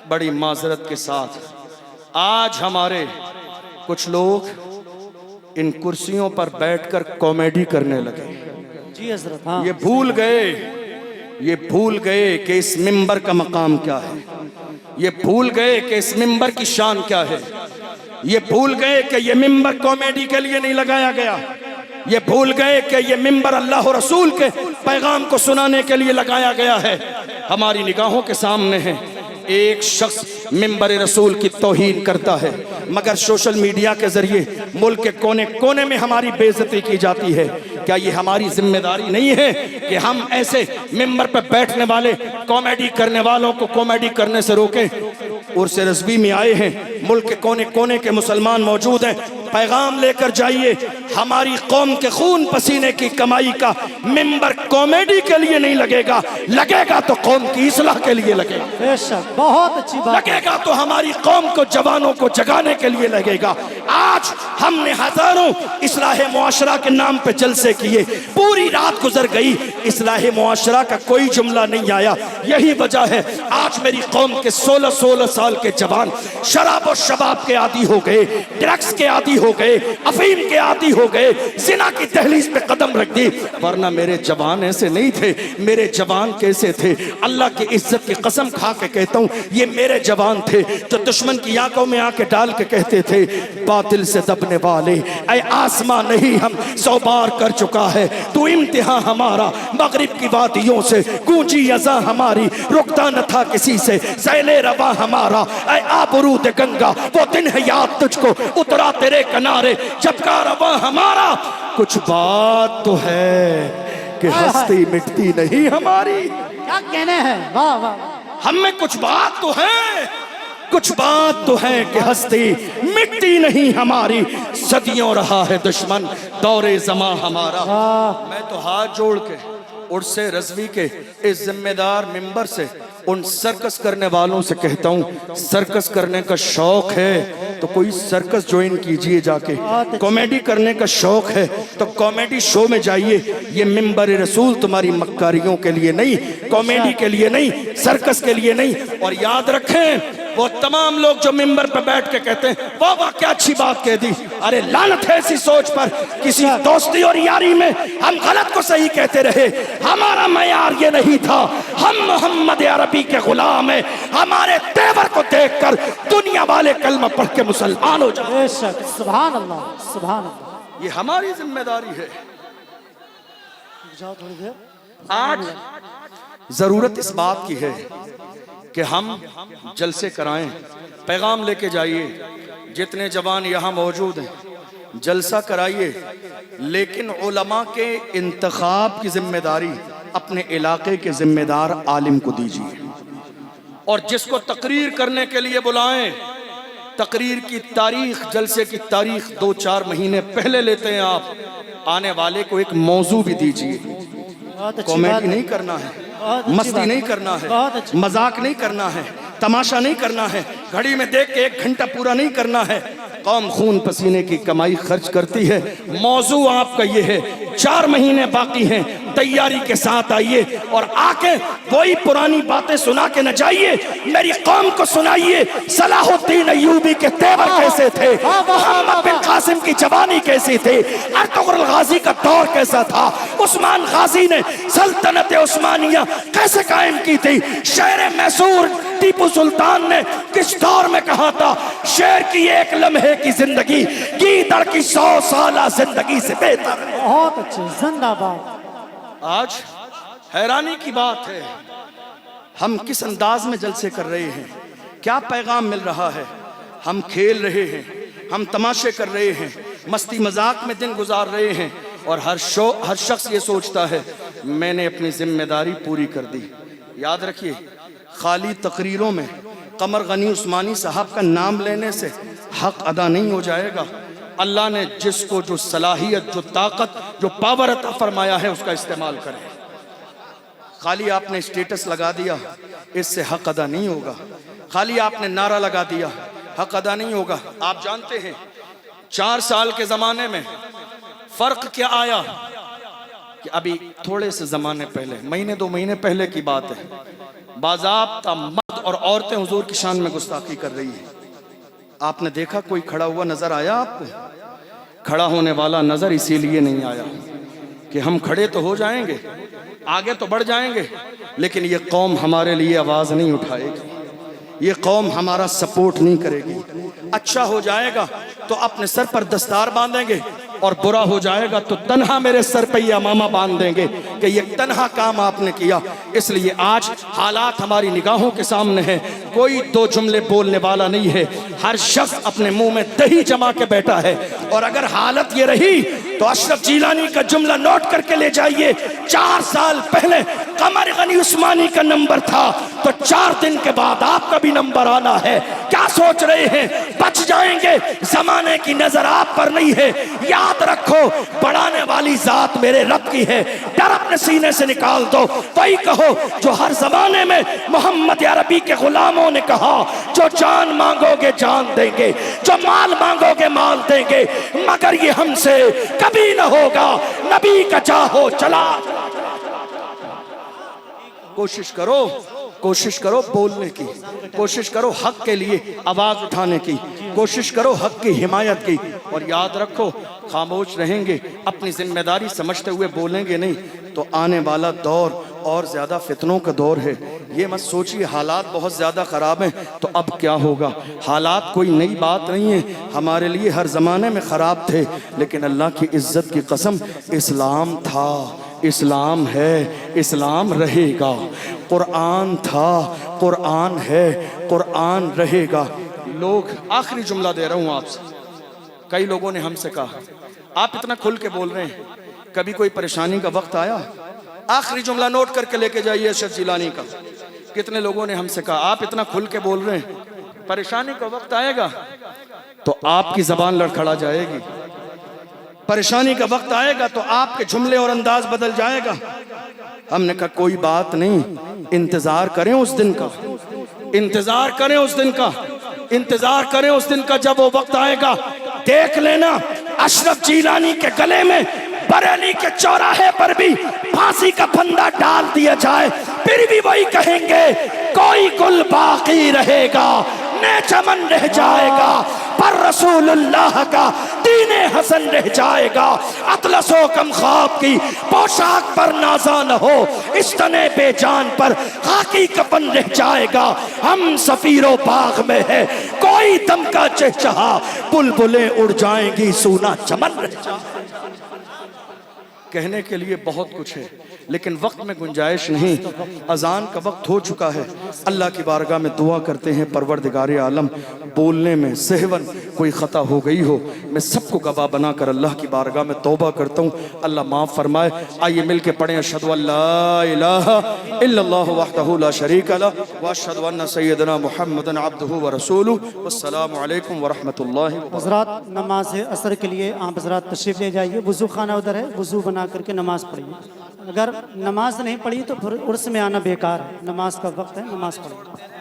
बड़ी माजरत के साथ आज हमारे कुछ लोग इन कुर्सियों पर बैठकर कॉमेडी करने लगे। जी हजरत, हाँ। ये भूल गए कि इस मिंबर का मकाम क्या है। ये भूल गए कि इस मिंबर की शान क्या है। ये भूल गए कि ये मिंबर कॉमेडी के लिए नहीं लगाया गया। ये भूल गए कि ये मिंबर अल्लाह और रसूल के पैगाम को सुनाने के लिए लगाया गया है। हमारी निगाहों के सामने है एक शख्स मिंबर रसूल की तौहीन करता है, मगर सोशल मीडिया के जरिए मुल्क के कोने कोने में हमारी बेइज्जती की जाती है। क्या ये हमारी जिम्मेदारी नहीं है कि हम ऐसे मिंबर पर बैठने वाले कॉमेडी करने वालों को कॉमेडी करने से रोकें? उर्स रज़वी में आए हैं, मुल्क के कोने कोने के मुसलमान मौजूद हैं, पैगाम लेकर जाइए। हमारी कौम के खून पसीने की कमाई का मिंबर कॉमेडी के लिए नहीं लगेगा, लगेगा तो कौम की इस्लाह के लिए लगेगा। बेशक, बहुत अच्छी बात। लगेगा तो हमारी कौम को, जवानों को जगाने के लिए लगेगा। आज हमने हजारों इस्लाह मुआशरा के नाम पे जलसे किए, पूरी रात गुजर गई, इस्लाह मुआशरा का कोई जुमला नहीं आया। यही वजह है आज मेरी कौम के 16-16 साल के जवान शराब और शबाब के आदी हो गए, ड्रग्स के आदी हो गए, अफीम के आदी हो गए, जिना की दहलीज पे कदम रख दी। वरना मेरे जवान ऐसे नहीं थे। मेरे जवान कैसे थे? अल्लाह की इज्जत की कसम खा के कहता हूँ, ये मेरे जवान थे जो दुश्मन की आंखों में आके डाल के कहते थे, बातिल से दबने वाले ऐ आसमां नहीं हम 100 बार कर चुका है तू इम्तिहान हमारा। मगरिब की वादियों से गूंजी अज़ा हमारी, रुकता न था किसी से सैले रवा हमारा। ऐ आबरूद गंगा वो दिन है याद तुझको, उतरा तेरे किनारे जब का रवा हमारा। कुछ बात तो है कि हस्ती मिटती नहीं हमारी। क्या कहने हैं, वाह वाह। हम में कुछ बात तो है, कुछ बात तो है कि हस्ती मिटती नहीं हमारी। सदियों रहा है दुश्मन दौरे ज़मा हमारा। मैं तो हाथ जोड़ के उर्से रज़वी के इस जिम्मेदार मिंबर से उन सर्कस करने वालों से कहता हूँ, सर्कस करने का शौक है तो कोई सर्कस ज्वाइन कीजिए जाके। कॉमेडी करने का शौक है तो कॉमेडी शो में जाइए। ये मिंबर रसूल तुम्हारी मक्कारियों के लिए नहीं, कॉमेडी के लिए नहीं, सर्कस के लिए नहीं। और याद रखें, वो तमाम लोग जो मिंबर पर बैठ के कहते हैं वाह वाह क्या अच्छी बात कह दी, अरे लानत है ऐसी सोच पर। किसी दोस्ती और यारी में हम गलत को सही कहते रहे, हमारा मयार ये नहीं था। हम मोहम्मद अरबी के गुलाम हैं, हमारे तेवर को देखकर दुनिया वाले कलमा पढ़ के मुसलमान हो जाए। बेशक, सुभान अल्लाह, सुभान अल्लाह। ये हमारी जिम्मेदारी है। जाओ थोड़ी देर। आज जरूरत इस बात की है कि हम जलसे कराएं, पैगाम लेके जाइए। जितने जवान यहाँ मौजूद हैं जलसा कराइए, लेकिन उलमा के इंतखाब की जिम्मेदारी अपने इलाके के जिम्मेदार आलिम को दीजिए। और जिसको तकरीर करने के लिए बुलाएं, तकरीर की तारीख, जलसे की तारीख 2-4 महीने पहले लेते हैं आप। आने वाले को एक मौजू भी दीजिए। कॉमेडी नहीं करना है, मस्ती नहीं करना है, मजाक नहीं करना है, तमाशा नहीं करना है, घड़ी में देख के 1 घंटा पूरा नहीं करना है। कौम खून पसीने की कमाई खर्च करती है। मौजू आपका ये है, 4 महीने बाकी हैं, तैयारी के साथ आइए और आके वही पुरानी बातें सुना के न जाइए, मेरी कौम को सुनाइए सलाहुद्दीन अय्यूबी के तेवर कैसे थे, मोहम्मद बिन कासिम की जवानी कैसी थी, अर्तुगरुल गाजी का दौर कैसा था, उस्मान गाजी ने सल्तनत उस्मानिया कैसे कायम की थी, शेर मैसूर टीपू सुल्तान ने किस दौर में कहा था, शेर की 1 लम्हे की जिंदगी गीदड़ की 100 साला जिंदगी से बेहतर है। बहुत अच्छे, जिंदाबाद। आज हैरानी की बात है, हम किस अंदाज में जलसे कर रहे हैं, क्या पैगाम मिल रहा है। हम खेल रहे हैं, हम तमाशे कर रहे हैं, मस्ती मजाक में दिन गुजार रहे हैं, और हर शख्स ये सोचता है मैंने अपनी जिम्मेदारी पूरी कर दी। याद रखिए, खाली तकरीरों में कमर गनी उस्मानी साहब का नाम लेने से हक अदा नहीं हो जाएगा। अल्लाह ने जिसको जो सलाहियत, जो ताकत, जो पावर अता फरमाया है उसका इस्तेमाल करें। खाली आपने स्टेटस लगा दिया, इससे हक अदा नहीं होगा। खाली आपने नारा लगा दिया, हक अदा नहीं होगा। आप जानते हैं 4 साल के ज़माने में फ़र्क क्या आया? कि अभी थोड़े से ज़माने पहले, महीने 2 महीने पहले की बात है, बाज़ाब्ता मर्द और औरतें हुजूर की शान में गुस्ताखी कर रही है। आपने देखा कोई खड़ा हुआ नजर आया आपको? खड़ा होने वाला नजर इसीलिए नहीं आया कि हम खड़े तो हो जाएंगे, आगे तो बढ़ जाएंगे, लेकिन ये कौम हमारे लिए आवाज नहीं उठाएगी, ये कौम हमारा सपोर्ट नहीं करेगी। अच्छा हो जाएगा तो अपने सर पर दस्तार बांधेंगे, और बुरा हो जाएगा तो तन्हा मेरे सर पे ये अमामा बांध देंगे कि ये तन्हा काम आपने किया। इसलिए आज हालात हमारी निगाहों के सामने है, कोई 2 जुमले बोलने वाला नहीं है, हर शख्स अपने मुंह में दही जमा के बैठा है। और अगर हालत ये रही तो अशरफ जिलानी का जुमला नोट करके ले जाइए। 4 साल पहले कमर गनी उस्मानी का नंबर था, तो 4 दिन के बाद आपका भी नंबर आना है। क्या सोच रहे हैं बच जाएंगे? जमाने की नजर आप पर नहीं है। याद रखो, बढ़ाने वाली जात मेरे रब की है। डर अपने सीने से निकाल दो। वही कहो जो हर जमाने में मोहम्मद अरबी के गुलामों ने कहा, जो जान मांगोगे जान देंगे, जो माल मांगोगे माल देंगे, मगर ये हमसे कभी न होगा। नबी का चाहो चला। कोशिश करो बोलने की, कोशिश करो हक के लिए आवाज उठाने की, कोशिश करो हक की हिमायत की। और याद रखो, खामोश रहेंगे, अपनी जिम्मेदारी समझते हुए बोलेंगे नहीं, तो आने वाला दौर और ज्यादा फितनों का दौर है। ये मत सोचिए हालात बहुत ज्यादा खराब हैं तो अब क्या होगा। हालात कोई नई बात नहीं है, हमारे लिए हर जमाने में खराब थे, लेकिन अल्लाह की इज्जत की कसम, इस्लाम था, इस्लाम है, इस्लाम रहेगा। कुरान था, कुरान है, कुरान रहेगा। लोग, आखिरी जुमला दे रहा हूं आपसे, कई लोगों ने हमसे कहा आप इतना खुल के बोल रहे हैं, कभी कोई परेशानी का वक्त आया? आखिरी जुमला नोट करके लेके जाइए अशरफ जिलानी का। कितने लोगों ने हमसे कहा आप इतना खुल के बोल रहे हैं, परेशानी का वक्त आएगा तो आपकी जबान लड़खड़ा जाएगी, परेशानी का वक्त आएगा तो आपके जुमले और अंदाज बदल जाएगा। हमने कहा कोई बात नहीं, इंतजार करें उस दिन का, इंतजार करें उस दिन का, इंतजार करें उस दिन का, जब वो वक्त आएगा देख लेना अशरफ जिलानी के गले में बरेली के चौराहे पर भी फांसी का फंदा डाल दिया जाए, फिर भी वही कहेंगे कोई गुल बाकी रहेगा, ने चमन रह जाएगा, पर रसूलुल्लाह का दीने हसन रह जाएगा। अतलसो कम ख्वाब की पोशाक पर नाजा न हो, इस तने बेजान पर खाकी कफन रह जाएगा। हम सफीरो बाग में है, कोई दम का चहचहा, बुलबुलें उड़ जाएंगी, सूना चमन रह जाएगा। कहने के लिए बहुत कुछ है, लेकिन वक्त में गुंजाइश नहीं। अजान का वक्त हो चुका है। अल्लाह की बारगाह में दुआ करते हैं, परवरदिगारे आलम, बोलने में सहवन कोई ख़ता हो गई हो, मैं सबको गवाह बनाकर अल्लाह की बारगाह में तौबा करता हूँ, अल्लाह माफ़ फरमाए। आइए मिल के पढ़ें अशहदु अल्ला इलाहा इल्लल्लाहु वहदहु ला शरीका लह व अशहदु अन्ना सय्यदना मुहम्मदन अब्दुहु व रसूलुहु। वस्सलामु अलैकुम व रहमतुल्लाहि व बरकातुहू। हज़रात, नमाज असर के लिए आप हज़रात तशरीफ़ ले जाइए। वज़ू खाना उधर है, वज़ू बना करके नमाज पढ़िए। अगर नमाज नहीं पढ़ी तो फिर उर्स में आना बेकार है। नमाज का वक्त है, नमाज पढ़िए।